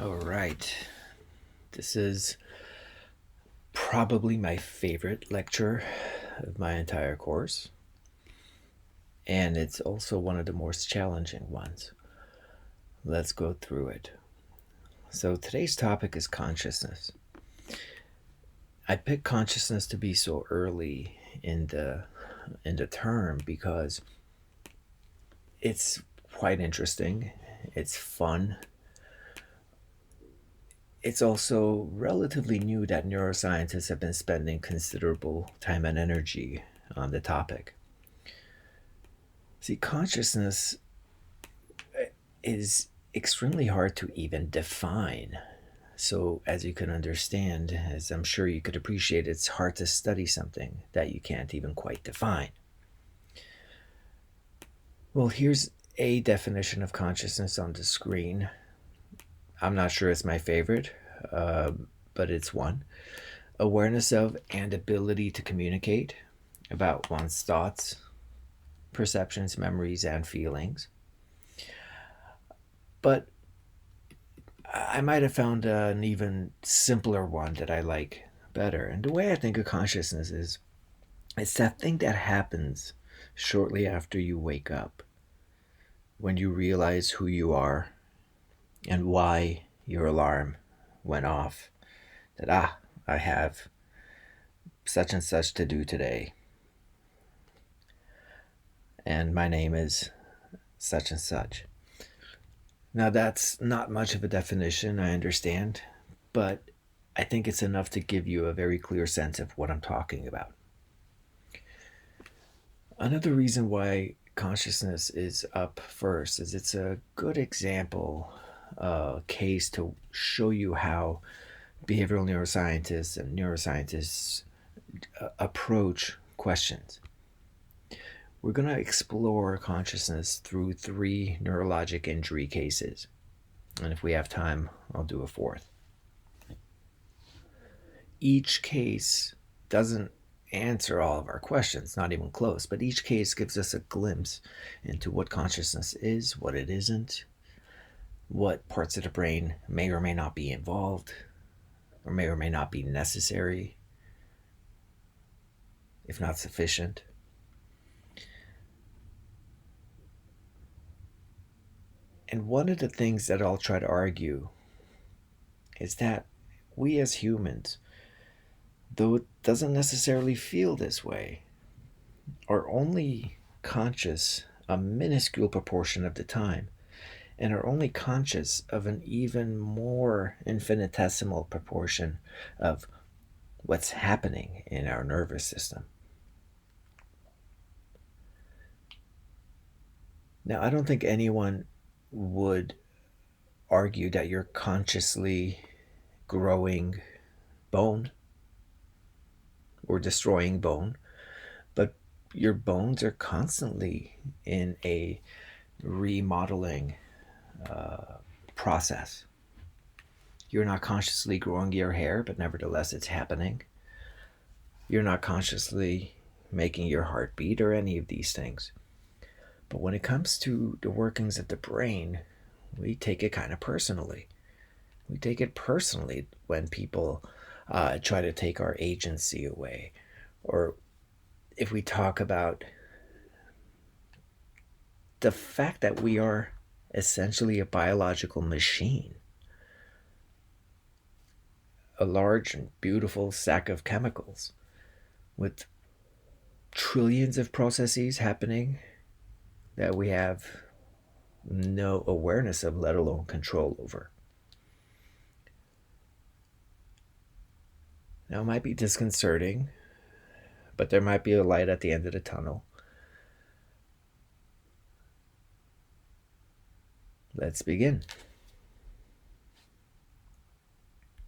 All right. This is probably my favorite lecture of my entire course, and it's also one of the most challenging ones. Let's go through it. So, today's topic is consciousness. I picked consciousness to be so early in the term because it's quite interesting. It's fun. It's also relatively new that neuroscientists have been spending considerable time and energy on the topic. See, consciousness is extremely hard to even define. So, as you can understand, as I'm sure you could appreciate, it's hard to study something that you can't even quite define. Well, here's a definition of consciousness on the screen. I'm not sure it's my favorite, uh, but it's one. Awareness of and ability to communicate about one's thoughts, perceptions, memories, and feelings. But I might have found an even simpler one that I like better. And the way I think of consciousness is it's that thing that happens shortly after you wake up, when you realize who you are and why your alarm went off. That, I have such and such to do today, and my name is such and such. Now, that's not much of a definition, I understand, but I think it's enough to give you a very clear sense of what I'm talking about. Another reason why consciousness is up first is it's a good example case to show you how behavioral neuroscientists and neuroscientists approach questions. We're going to explore consciousness through three neurologic injury cases. And if we have time, I'll do a fourth. Each case doesn't answer all of our questions, not even close, but each case gives us a glimpse into what consciousness is, what it isn't, what parts of the brain may or may not be involved, or may not be necessary, if not sufficient. And one of the things that I'll try to argue is that we as humans, though it doesn't necessarily feel this way, are only conscious a minuscule proportion of the time and are only conscious of an even more infinitesimal proportion of what's happening in our nervous system. Now, I don't think anyone would argue that you're consciously growing bone or destroying bone, but your bones are constantly in a remodeling process. You're not consciously growing your hair, but nevertheless it's happening. You're not consciously making your heart beat or any of these things. But when it comes to the workings of the brain, we take it kind of personally. We take it personally when people try to take our agency away, or if we talk about the fact that we are essentially a biological machine, a large and beautiful sack of chemicals with trillions of processes happening that we have no awareness of, let alone control over. Now, it might be disconcerting, but there might be a light at the end of the tunnel. Let's begin.